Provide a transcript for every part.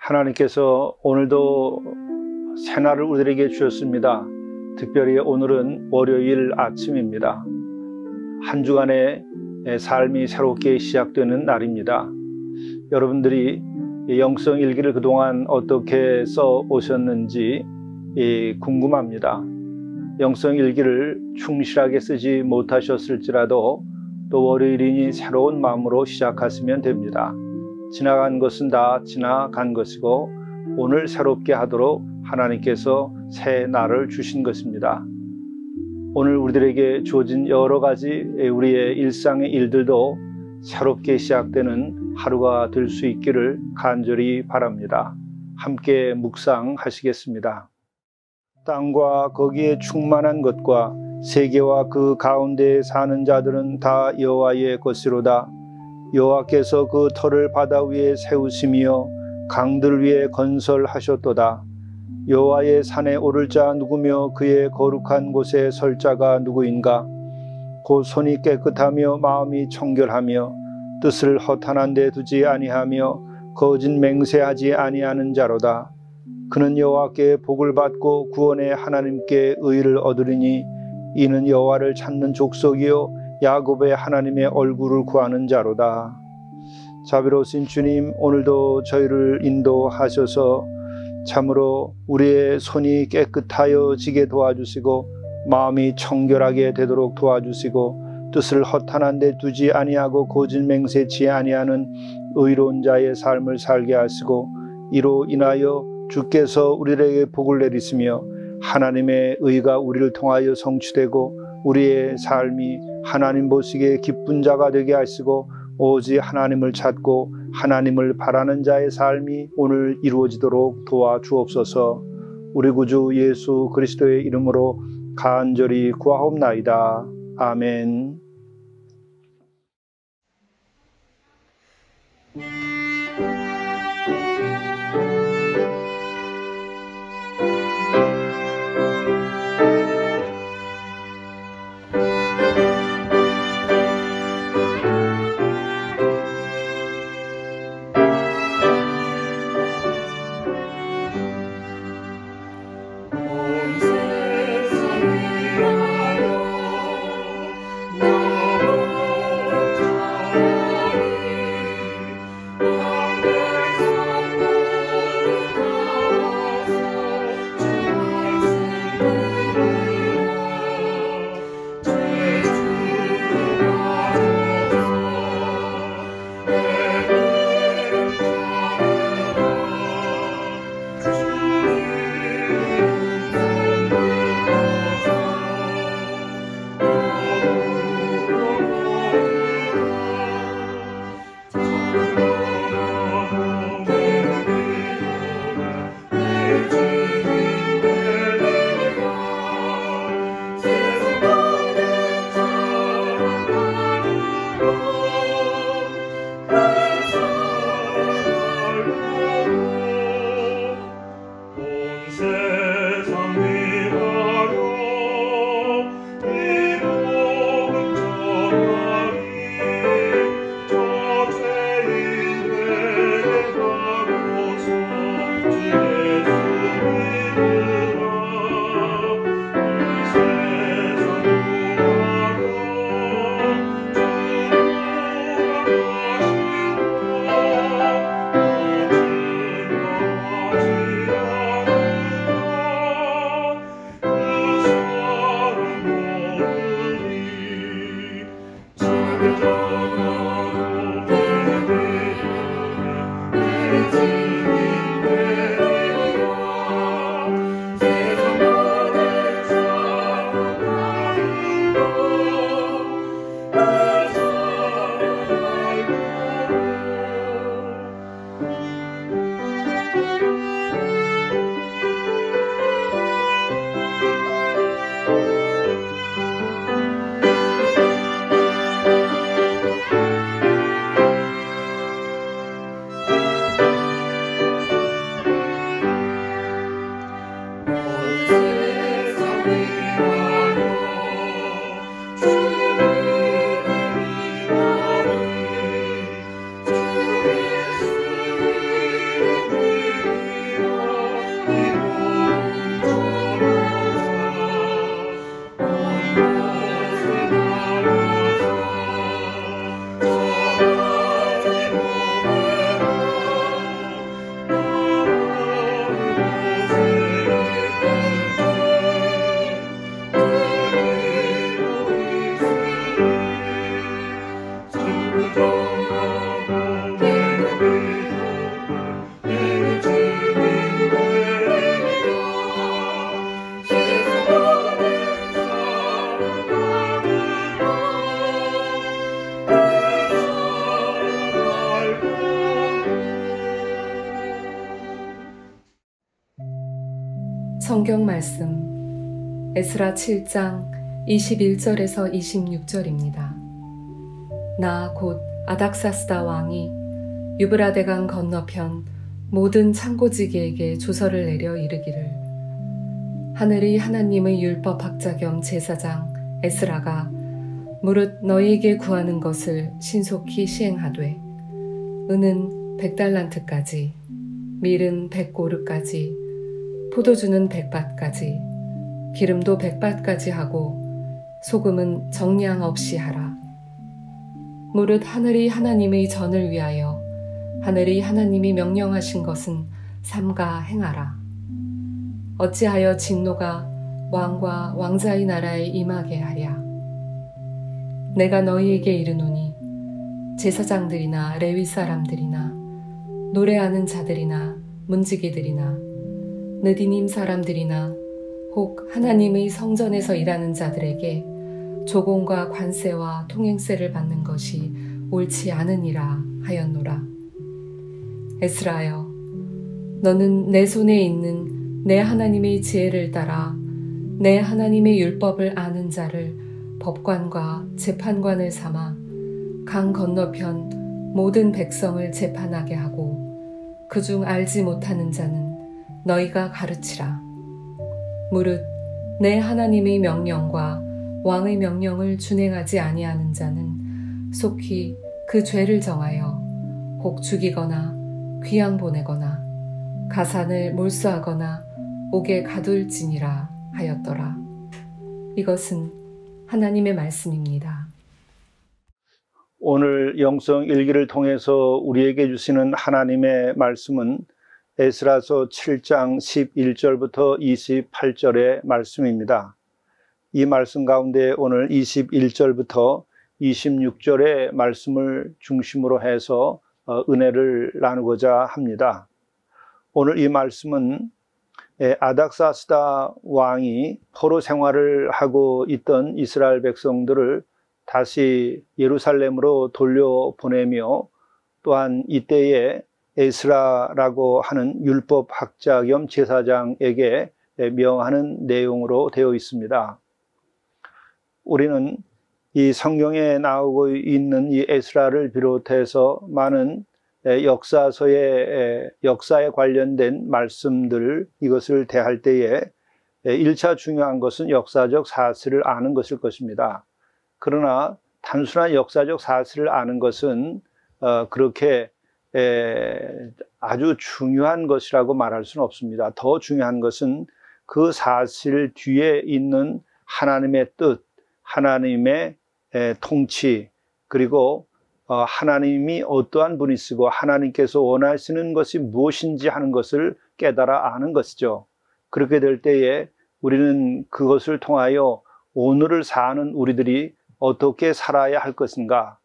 하나님께서 오늘도 새날을 우리에게 주셨습니다. 특별히 오늘은 월요일 아침입니다. 한 주간의 삶이 새롭게 시작되는 날입니다. 여러분들이 영성 일기를 그동안 어떻게 써 오셨는지 궁금합니다. 영성 일기를 충실하게 쓰지 못하셨을지라도 또 월요일이니 새로운 마음으로 시작하시면 됩니다. 지나간 것은 다 지나간 것이고 오늘 새롭게 하도록 하나님께서 새 날을 주신 것입니다. 오늘 우리들에게 주어진 여러 가지 우리의 일상의 일들도 새롭게 시작되는 하루가 될 수 있기를 간절히 바랍니다. 함께 묵상하시겠습니다. 땅과 거기에 충만한 것과 세계와 그 가운데에 사는 자들은 다 여호와의 것이로다. 여호와께서 그 터를 바다 위에 세우시며 강들 위에 건설하셨도다. 여호와의 산에 오를 자 누구며 그의 거룩한 곳에 설 자가 누구인가? 곧 손이 깨끗하며 마음이 청결하며 뜻을 허탄한 데 두지 아니하며 거짓 맹세하지 아니하는 자로다. 그는 여호와께 복을 받고 구원의 하나님께 의를 얻으리니 이는 여호와를 찾는 족속이요 야곱의 하나님의 얼굴을 구하는 자로다. 자비로우신 주님, 오늘도 저희를 인도하셔서 참으로 우리의 손이 깨끗하여지게 도와주시고 마음이 청결하게 되도록 도와주시고 뜻을 허탄한 데 두지 아니하고 거짓 맹세치 아니하는 의로운 자의 삶을 살게 하시고 이로 인하여 주께서 우리에게 복을 내리시며 하나님의 의가 우리를 통하여 성취되고 우리의 삶이 하나님 보시기에 기쁜 자가 되게 하시고 오직 하나님을 찾고 하나님을 바라는 자의 삶이 오늘 이루어지도록 도와주옵소서. 우리 구주 예수 그리스도의 이름으로 간절히 구하옵나이다. 아멘. 온 세상을 위하여 성경 말씀 에스라 7장 21절에서 26절입니다. 나 곧 아닥사스다 왕이 유브라데강 건너편 모든 창고지기에게 조서를 내려 이르기를, 하늘이 하나님의 율법학자 겸 제사장 에스라가 무릇 너희에게 구하는 것을 신속히 시행하되, 은은 100달란트까지, 밀은 100고르까지, 포도주는 100밭까지, 기름도 100밭까지 하고 소금은 정량 없이 하라. 무릇 하늘이 하나님의 전을 위하여 하늘이 하나님이 명령하신 것은 삼가 행하라. 어찌하여 진노가 왕과 왕자의 나라에 임하게 하랴. 내가 너희에게 이르노니 제사장들이나 레위 사람들이나 노래하는 자들이나 문지기들이나 느디님 사람들이나 혹 하나님의 성전에서 일하는 자들에게 조공과 관세와 통행세를 받는 것이 옳지 않으니라 하였노라. 에스라여, 너는 내 손에 있는 내 하나님의 지혜를 따라 내 하나님의 율법을 아는 자를 법관과 재판관을 삼아 강 건너편 모든 백성을 재판하게 하고 그중 알지 못하는 자는 너희가 가르치라. 무릇 내 하나님의 명령과 왕의 명령을 준행하지 아니하는 자는 속히 그 죄를 정하여 혹 죽이거나 귀양 보내거나 가산을 몰수하거나 옥에 가둘지니라 하였더라. 이것은 하나님의 말씀입니다. 오늘 영성 일기를 통해서 우리에게 주시는 하나님의 말씀은 에스라서 7장 11절부터 28절의 말씀입니다. 이 말씀 가운데 오늘 21절부터 26절의 말씀을 중심으로 해서 은혜를 나누고자 합니다. 오늘 이 말씀은 아닥사스다 왕이 포로 생활을 하고 있던 이스라엘 백성들을 다시 예루살렘으로 돌려보내며 또한 이때에 에스라라고 하는 율법학자 겸 제사장에게 명하는 내용으로 되어 있습니다. 우리는 이 성경에 나오고 있는 이 에스라를 비롯해서 많은 역사에 관련된 말씀들, 이것을 대할 때에 1차 중요한 것은 역사적 사실을 아는 것일 것입니다. 그러나 단순한 역사적 사실을 아는 것은 그렇게 아주 중요한 것이라고 말할 수는 없습니다. 더 중요한 것은 그 사실 뒤에 있는 하나님의 뜻, 하나님의 통치, 그리고 하나님이 어떠한 분이시고 하나님께서 원하시는 것이 무엇인지 하는 것을 깨달아 아는 것이죠. 그렇게 될 때에 우리는 그것을 통하여 오늘을 사는 우리들이 어떻게 살아야 할 것인가,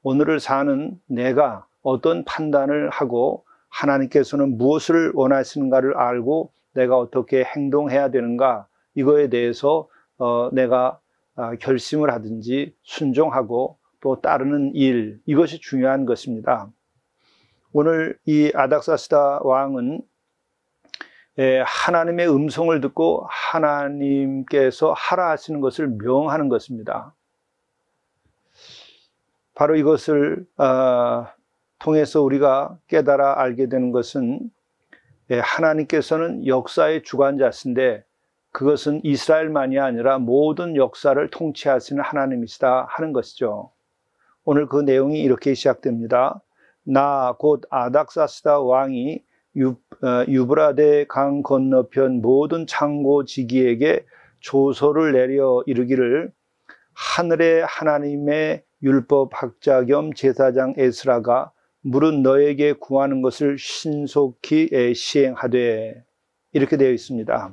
오늘을 사는 내가 어떤 판단을 하고 하나님께서는 무엇을 원하시는가를 알고 내가 어떻게 행동해야 되는가, 이거에 대해서 내가 결심을 하든지 순종하고 또 따르는 일, 이것이 중요한 것입니다. 오늘 이 아닥사스다 왕은 하나님의 음성을 듣고 하나님께서 하라 하시는 것을 명하는 것입니다. 바로 이것을 통해서 우리가 깨달아 알게 되는 것은 하나님께서는 역사의 주관자신데 그것은 이스라엘만이 아니라 모든 역사를 통치하시는 하나님이시다 하는 것이죠. 오늘 그 내용이 이렇게 시작됩니다. 나 곧 아닥사스다 왕이 유브라데 강 건너편 모든 창고지기에게 조서를 내려 이르기를, 하늘의 하나님의 율법학자 겸 제사장 에스라가 무릇 너에게 구하는 것을 신속히 시행하되, 이렇게 되어 있습니다.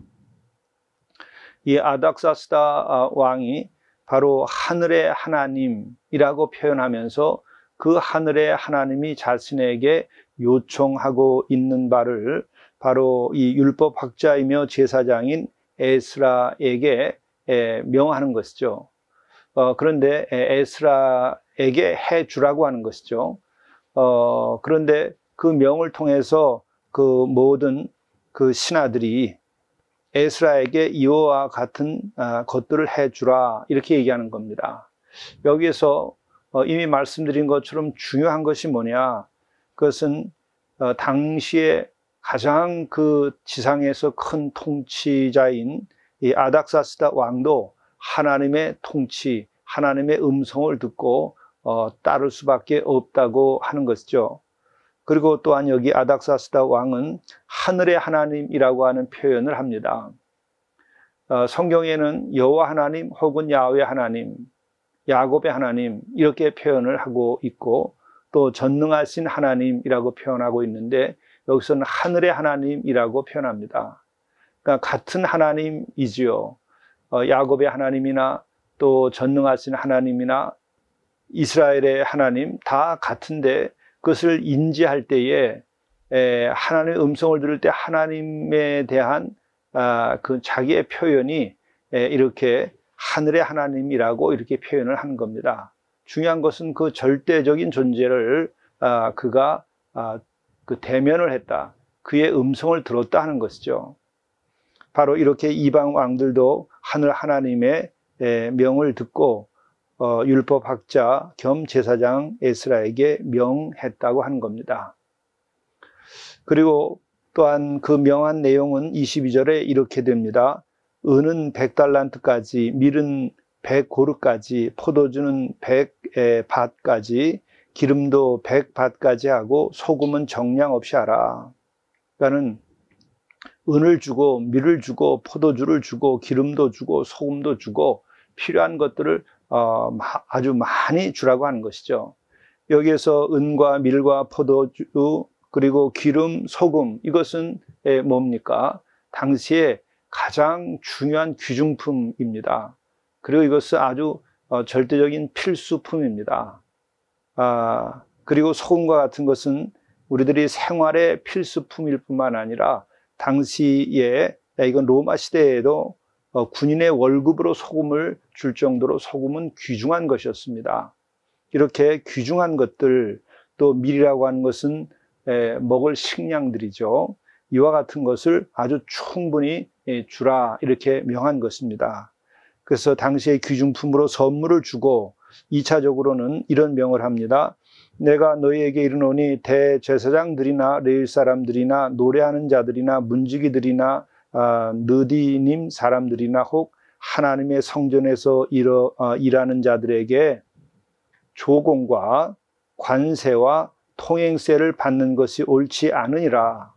이 아닥사스다 왕이 바로 하늘의 하나님이라고 표현하면서 그 하늘의 하나님이 자신에게 요청하고 있는 바를 바로 이 율법학자이며 제사장인 에스라에게 명하는 것이죠. 그런데 에스라에게 해주라고 하는 것이죠. 그런데 그 명을 통해서 그 모든 그 신하들이 에스라에게 이와 같은 것들을 해주라 이렇게 얘기하는 겁니다. 여기에서 이미 말씀드린 것처럼 중요한 것이 뭐냐, 그것은 당시에 가장 그 지상에서 큰 통치자인 이 아닥사스다 왕도 하나님의 통치, 하나님의 음성을 듣고 따를 수밖에 없다고 하는 것이죠. 그리고 또한 여기 아닥사스다 왕은 하늘의 하나님이라고 하는 표현을 합니다. 성경에는 여호와 하나님 혹은 야훼 하나님, 야곱의 하나님 이렇게 표현을 하고 있고, 또 전능하신 하나님이라고 표현하고 있는데 여기서는 하늘의 하나님이라고 표현합니다. 그러니까 같은 하나님이지요. 야곱의 하나님이나 또 전능하신 하나님이나 이스라엘의 하나님 다 같은데, 그것을 인지할 때에 하나님의 음성을 들을 때 하나님에 대한 그 자기의 표현이 이렇게 하늘의 하나님이라고 이렇게 표현을 하는 겁니다. 중요한 것은 그 절대적인 존재를 그가 그 대면을 했다, 그의 음성을 들었다 하는 것이죠. 바로 이렇게 이방 왕들도 하늘 하나님의 명을 듣고 율법학자 겸 제사장 에스라에게 명했다고 하는 겁니다. 그리고 또한 그 명한 내용은 22절에 이렇게 됩니다. 은은 100달란트까지, 밀은 100고르까지, 포도주는 100밭까지, 기름도 100밭까지 하고 소금은 정량 없이 하라. 그러니까는 은을 주고 밀을 주고 포도주를 주고 기름도 주고 소금도 주고 필요한 것들을 아주 많이 주라고 하는 것이죠. 여기에서 은과 밀과 포도주 그리고 기름, 소금, 이것은 뭡니까? 당시에 가장 중요한 귀중품입니다. 그리고 이것은 아주 절대적인 필수품입니다. 그리고 소금과 같은 것은 우리들이 생활의 필수품일 뿐만 아니라 당시에, 이건 로마 시대에도 군인의 월급으로 소금을 줄 정도로 소금은 귀중한 것이었습니다. 이렇게 귀중한 것들, 또 밀이라고 하는 것은 먹을 식량들이죠. 이와 같은 것을 아주 충분히 주라 이렇게 명한 것입니다. 그래서 당시의 귀중품으로 선물을 주고 2차적으로는 이런 명을 합니다. 내가 너희에게 이르노니 대제사장들이나 레위 사람들이나 노래하는 자들이나 문지기들이나 느디님 사람들이나 혹 하나님의 성전에서 일하는 자들에게 조공과 관세와 통행세를 받는 것이 옳지 않으니라.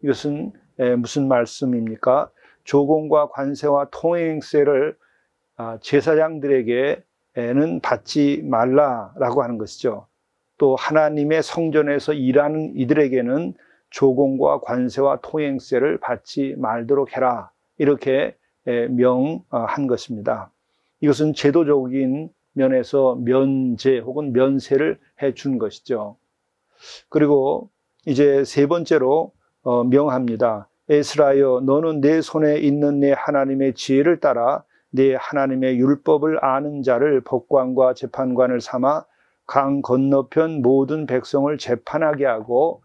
이것은 무슨 말씀입니까? 조공과 관세와 통행세를 제사장들에게는 받지 말라라고 하는 것이죠. 또 하나님의 성전에서 일하는 이들에게는 조공과 관세와 통행세를 받지 말도록 해라. 이렇게 명한 것입니다. 이것은 제도적인 면에서 면제 혹은 면세를 해준 것이죠. 그리고 이제 세 번째로 명합니다. 에스라여, 너는 내 손에 있는 내 하나님의 지혜를 따라 내 하나님의 율법을 아는 자를 법관과 재판관을 삼아 강 건너편 모든 백성을 재판하게 하고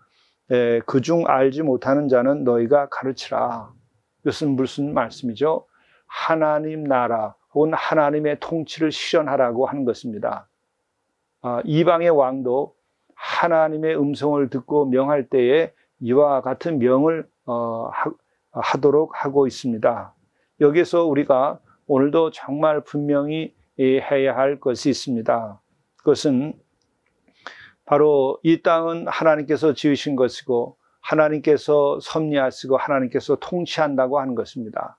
그중 알지 못하는 자는 너희가 가르치라. 이것은 무슨 말씀이죠? 하나님 나라 혹은 하나님의 통치를 실현하라고 하는 것입니다. 이방의 왕도 하나님의 음성을 듣고 명할 때에 이와 같은 명을 하도록 하고 있습니다. 여기서 우리가 오늘도 정말 분명히 해야 할 것이 있습니다. 그것은 바로 이 땅은 하나님께서 지으신 것이고 하나님께서 섭리하시고 하나님께서 통치한다고 하는 것입니다.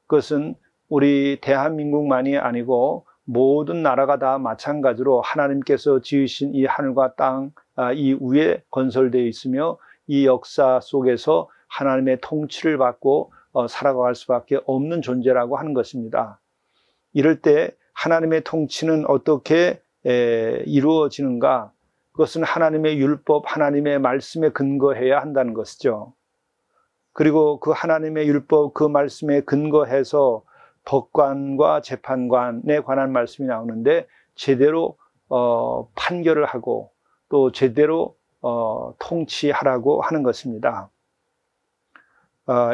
그것은 우리 대한민국만이 아니고 모든 나라가 다 마찬가지로 하나님께서 지으신 이 하늘과 땅, 이 위에 건설되어 있으며 이 역사 속에서 하나님의 통치를 받고 살아갈 수밖에 없는 존재라고 하는 것입니다. 이럴 때 하나님의 통치는 어떻게 이루어지는가? 그것은 하나님의 율법, 하나님의 말씀에 근거해야 한다는 것이죠. 그리고 그 하나님의 율법, 그 말씀에 근거해서 법관과 재판관에 관한 말씀이 나오는데 제대로 판결을 하고 또 제대로 통치하라고 하는 것입니다.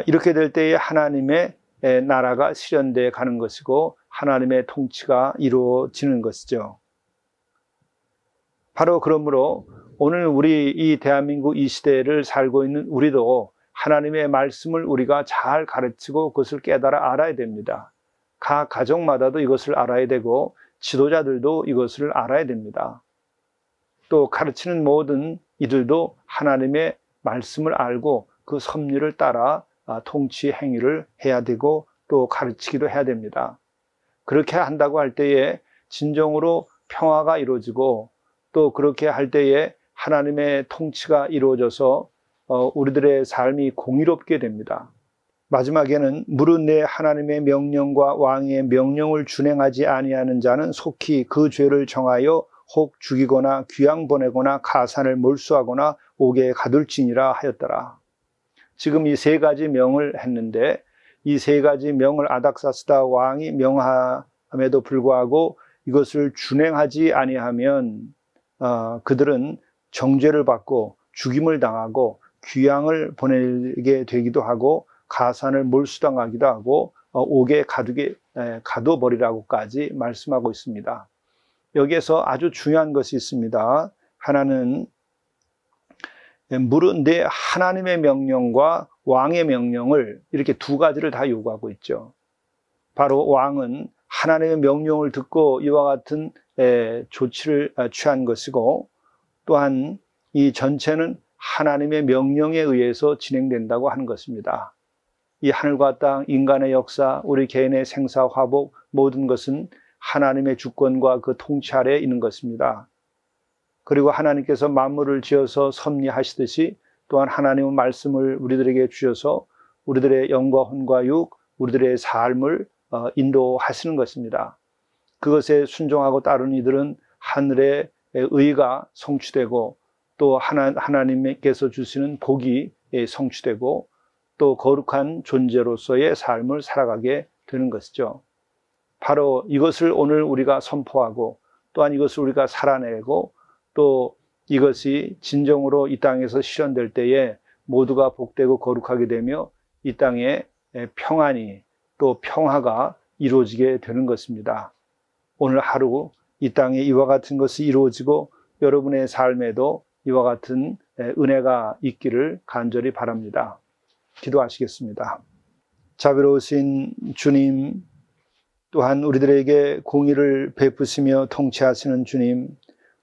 이렇게 될 때에 하나님의 나라가 실현되어 가는 것이고 하나님의 통치가 이루어지는 것이죠. 바로 그러므로 오늘 우리 이 대한민국 이 시대를 살고 있는 우리도 하나님의 말씀을 우리가 잘 가르치고 그것을 깨달아 알아야 됩니다. 각 가정마다도 이것을 알아야 되고 지도자들도 이것을 알아야 됩니다. 또 가르치는 모든 이들도 하나님의 말씀을 알고 그 섭리를 따라 통치 행위를 해야 되고 또 가르치기도 해야 됩니다. 그렇게 한다고 할 때에 진정으로 평화가 이루어지고 또 그렇게 할 때에 하나님의 통치가 이루어져서 우리들의 삶이 공의롭게 됩니다. 마지막에는 무릇 내 하나님의 명령과 왕의 명령을 준행하지 아니하는 자는 속히 그 죄를 정하여 혹 죽이거나 귀양 보내거나 가산을 몰수하거나 옥에 가둘지니라 하였더라. 지금 이 세 가지 명을 했는데 이 세 가지 명을 아닥사스다 왕이 명함에도 불구하고 이것을 준행하지 아니하면 그들은 정죄를 받고 죽임을 당하고 귀양을 보내게 되기도 하고 가산을 몰수당하기도 하고 옥에 가둬버리라고까지 말씀하고 있습니다. 여기에서 아주 중요한 것이 있습니다. 하나는 무릇 내 하나님의 명령과 왕의 명령을 이렇게 두 가지를 다 요구하고 있죠. 바로 왕은 하나님의 명령을 듣고 이와 같은 조치를 취한 것이고 또한 이 전체는 하나님의 명령에 의해서 진행된다고 하는 것입니다. 이 하늘과 땅, 인간의 역사, 우리 개인의 생사, 화복 모든 것은 하나님의 주권과 그 통치 아래에 있는 것입니다. 그리고 하나님께서 만물을 지어서 섭리하시듯이 또한 하나님의 말씀을 우리들에게 주셔서 우리들의 영과 혼과 육, 우리들의 삶을 인도하시는 것입니다. 그것에 순종하고 따르는 이들은 하늘의 의가 성취되고 또 하나님께서 주시는 복이 성취되고 또 거룩한 존재로서의 삶을 살아가게 되는 것이죠. 바로 이것을 오늘 우리가 선포하고 또한 이것을 우리가 살아내고 또 이것이 진정으로 이 땅에서 실현될 때에 모두가 복되고 거룩하게 되며 이 땅에 평안이 또 평화가 이루어지게 되는 것입니다. 오늘 하루 이 땅에 이와 같은 것이 이루어지고 여러분의 삶에도 이와 같은 은혜가 있기를 간절히 바랍니다. 기도하시겠습니다. 자비로우신 주님, 또한 우리들에게 공의를 베푸시며 통치하시는 주님,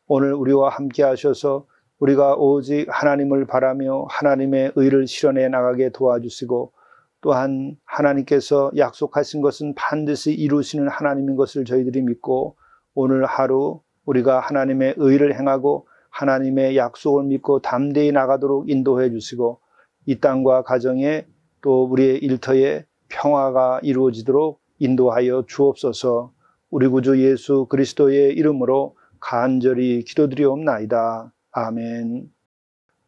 오늘 우리와 함께 하셔서 우리가 오직 하나님을 바라며 하나님의 의를 실현해 나가게 도와주시고 또한 하나님께서 약속하신 것은 반드시 이루시는 하나님인 것을 저희들이 믿고 오늘 하루 우리가 하나님의 의를 행하고 하나님의 약속을 믿고 담대히 나가도록 인도해 주시고 이 땅과 가정에 또 우리의 일터에 평화가 이루어지도록 인도하여 주옵소서. 우리 구주 예수 그리스도의 이름으로 간절히 기도드리옵나이다. 아멘.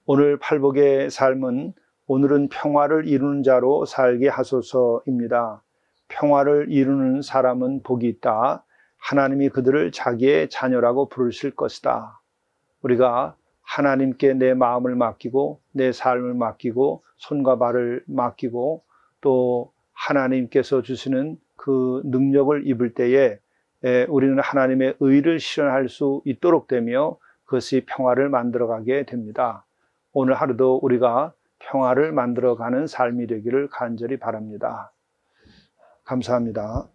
오늘 팔복의 삶은 오늘은 평화를 이루는 자로 살게 하소서입니다. 평화를 이루는 사람은 복이 있다. 하나님이 그들을 자기의 자녀라고 부르실 것이다. 우리가 하나님께 내 마음을 맡기고 내 삶을 맡기고 손과 발을 맡기고 또 하나님께서 주시는 그 능력을 입을 때에 우리는 하나님의 의를 실현할 수 있도록 되며 그것이 평화를 만들어가게 됩니다. 오늘 하루도 우리가 평화를 만들어가는 삶이 되기를 간절히 바랍니다. 감사합니다.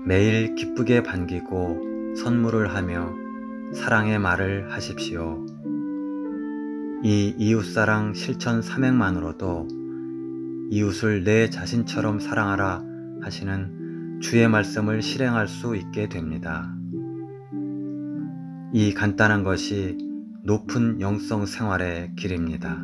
매일 기쁘게 반기고 선물을 하며 사랑의 말을 하십시오. 이 이웃사랑 실천 사명만으로도 이웃을 내 자신처럼 사랑하라 하시는 주의 말씀을 실행할 수 있게 됩니다. 이 간단한 것이 높은 영성 생활의 길입니다.